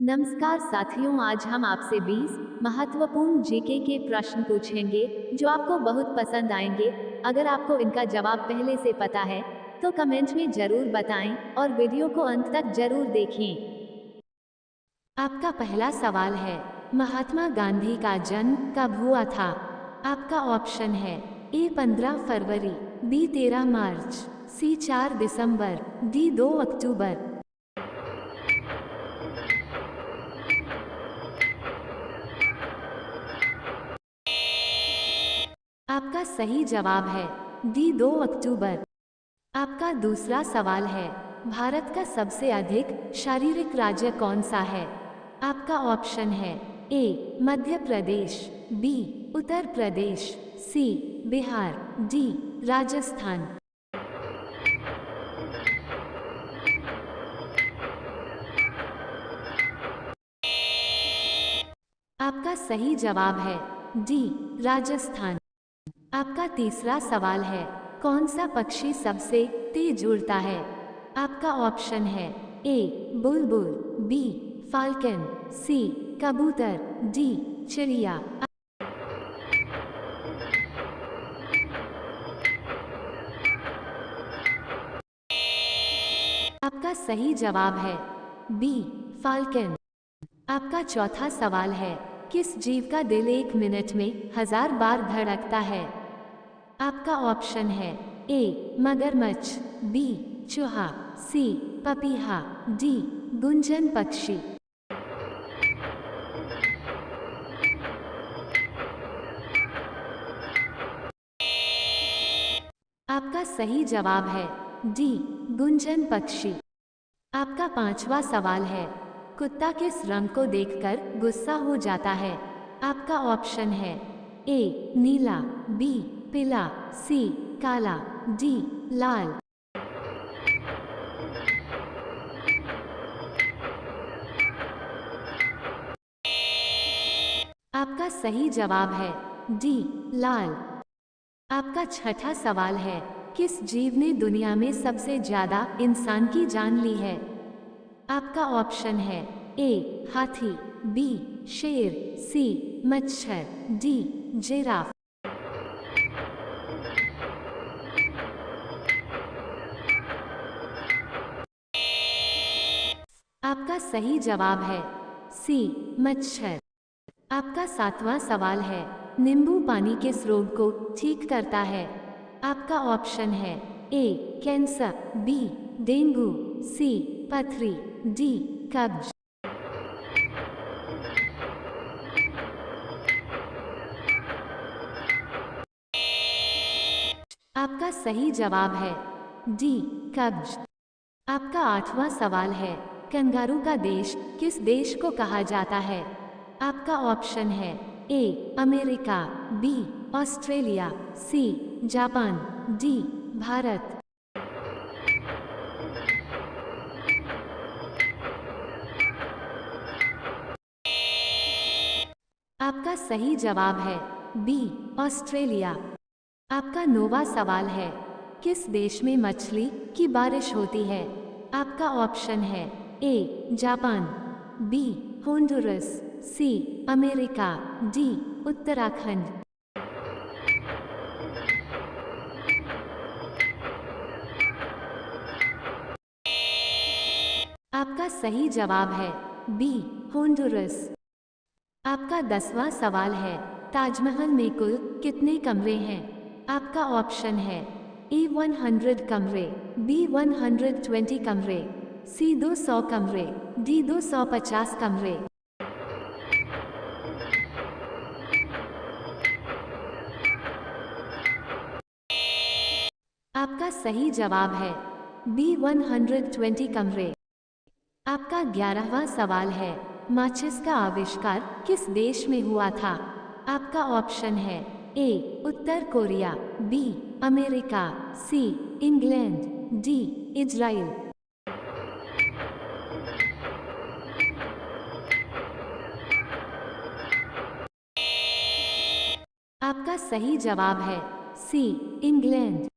नमस्कार साथियों, आज हम आपसे 20 महत्वपूर्ण जीके के प्रश्न पूछेंगे जो आपको बहुत पसंद आएंगे। अगर आपको इनका जवाब पहले से पता है तो कमेंट में जरूर बताएं और वीडियो को अंत तक जरूर देखें। आपका पहला सवाल है, महात्मा गांधी का जन्म कब हुआ था? आपका ऑप्शन है ए 15 फरवरी, बी 13 मार्च, सी 4 दिसंबर, डी 2 अक्टूबर। आपका सही जवाब है डी 2 अक्टूबर। आपका दूसरा सवाल है, भारत का सबसे अधिक शारीरिक राज्य कौन सा है? आपका ऑप्शन है ए मध्य प्रदेश, बी उत्तर प्रदेश, सी बिहार, डी राजस्थान। आपका सही जवाब है डी राजस्थान। आपका तीसरा सवाल है, कौन सा पक्षी सबसे तेज उड़ता है? आपका ऑप्शन है ए बुलबुल, बी फाल्कन, सी कबूतर, डी चिड़िया। आपका सही जवाब है बी फाल्कन। आपका चौथा सवाल है, किस जीव का दिल 1 मिनट में 1000 बार धड़कता है? आपका ऑप्शन है ए मगरमच्छ, बी चूहा, सी पपीहा, डी गुंजन पक्षी। आपका सही जवाब है डी गुंजन पक्षी। आपका पांचवा सवाल है, कुत्ता किस रंग को देखकर गुस्सा हो जाता है? आपका ऑप्शन है ए नीला, बी पीला, सी काला, डी लाल। आपका सही जवाब है डी लाल। आपका छठा सवाल है, किस जीव ने दुनिया में सबसे ज्यादा इंसान की जान ली है? आपका ऑप्शन है ए हाथी, बी शेर, सी मच्छर, डी जिराफ। आपका सही जवाब है सी मच्छर। आपका सातवां सवाल है, नींबू पानी किस रोग को ठीक करता है? आपका ऑप्शन है ए कैंसर, बी डेंगू, सी पथरी, डी कब्ज। आपका सही जवाब है डी कब्ज। आपका आठवां सवाल है, कंगारू का देश किस देश को कहा जाता है? आपका ऑप्शन है A America, B Australia, C Japan, D Bharat. आपका सही जवाब है बी ऑस्ट्रेलिया। आपका नौवां सवाल है, किस देश में मछली की बारिश होती है? आपका ऑप्शन है A Japan, B Honduras, C America, D Uttarakhand. आपका सही जवाब है बी होंडुरस। आपका 10वां सवाल है, ताजमहल में कुल कितने कमरे हैं? आपका ऑप्शन है ए 100 कमरे, बी 120 कमरे, सी 200 कमरे, डी 250 कमरे। आपका सही जवाब है बी 120 कमरे। आपका 11वां सवाल है, माचिस का आविष्कार किस देश में हुआ था? आपका ऑप्शन है ए उत्तर Korea, B America, C England, D Israel. आपका सही जवाब है सी इंग्लैंड।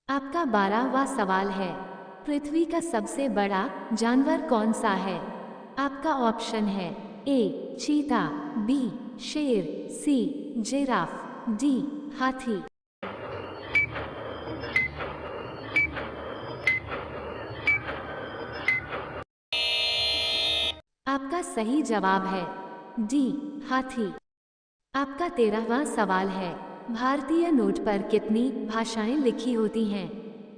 आपका 12वां सवाल है, पृथ्वी का सबसे बड़ा जानवर कौन सा है? आपका ऑप्शन है ए चीता, बी शेर, सी जिराफ, डी हाथी। आपका सही जवाब है डी हाथी। आपका 13वां सवाल है, भारतीय नोट पर कितनी भाषाएं लिखी होती हैं?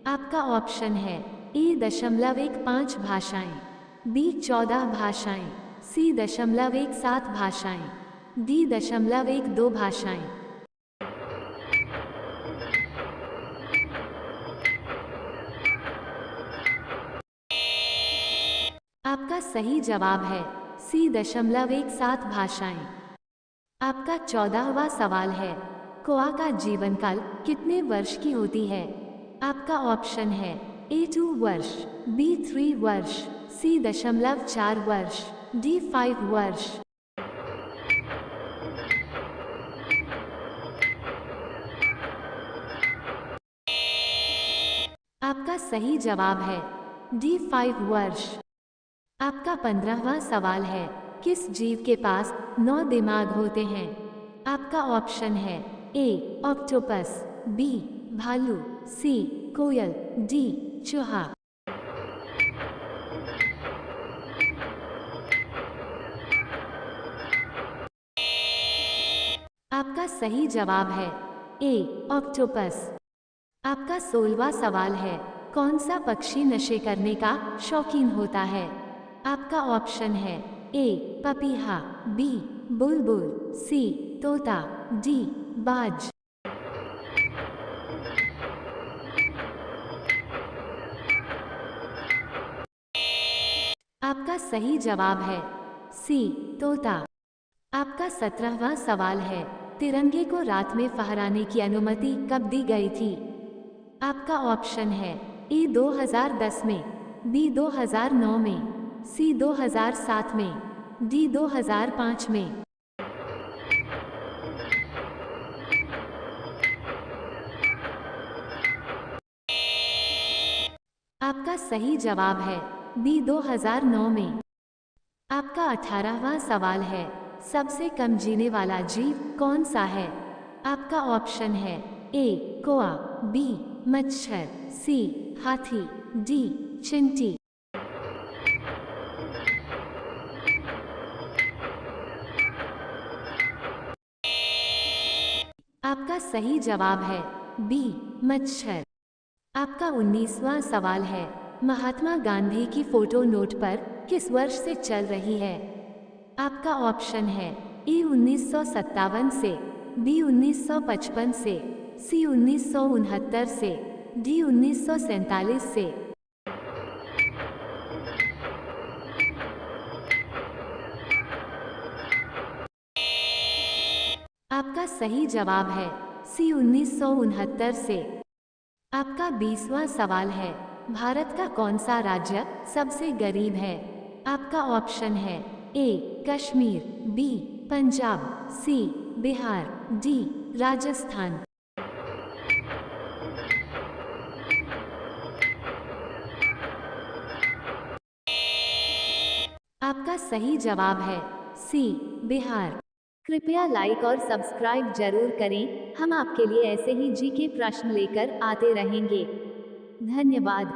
आपका ऑप्शन है ए 0.15 भाषाएं, बी 14 भाषाएं, सी 0.17 भाषाएं, डी 0.12 भाषाएं। आपका सही जवाब है सी 0.17 भाषाएं। आपका 14वां सवाल है, कोआ का जीवन काल कितने वर्ष की होती है? आपका ऑप्शन है ए 2 वर्ष, बी 3 वर्ष, सी 0.4 वर्ष, डी 5 वर्ष। आपका सही जवाब है डी 5 वर्ष। आपका 15वां सवाल है, किस जीव के पास 9 दिमाग होते हैं? आपका ऑप्शन है ए ऑक्टोपस, बी भालू, सी कोयल, डी चूहा। आपका सही जवाब है ए ऑक्टोपस। आपका 16वां सवाल है, कौन सा पक्षी नशे करने का शौकीन होता है? आपका ऑप्शन है ए पपीहा, बी बुलबुल, सी तोता, डी बाज। आपका सही जवाब है सी तोता। आपका 17वां सवाल है, तिरंगे को रात में फहराने की अनुमति कब दी गई थी? आपका ऑप्शन है ए 2010 में, बी 2009 में, सी 2007 में, डी 2005 में। आपका सही जवाब है बी 2009 में। आपका 18वां सवाल है, सबसे कम जीने वाला जीव कौन सा है? आपका ऑप्शन है ए कोआ, बी मच्छर, सी हाथी, डी चिंटी। आपका सही जवाब है बी मच्छर। आपका 19वां सवाल है, महात्मा गांधी की फोटो नोट पर किस वर्ष से चल रही है? आपका ऑप्शन है ए 1957 से, बी 1955 से, सी 1969 से, डी 1947 से। आपका सही जवाब है सी 1969 से। आपका 20वां सवाल है, भारत का कौन सा राज्य सबसे गरीब है? आपका ऑप्शन है ए कश्मीर, बी पंजाब, सी बिहार, डी राजस्थान। आपका सही जवाब है सी बिहार। कृपया लाइक और सब्सक्राइब जरूर करें, हम आपके लिए ऐसे ही जीके प्रश्न लेकर आते रहेंगे। धन्यवाद।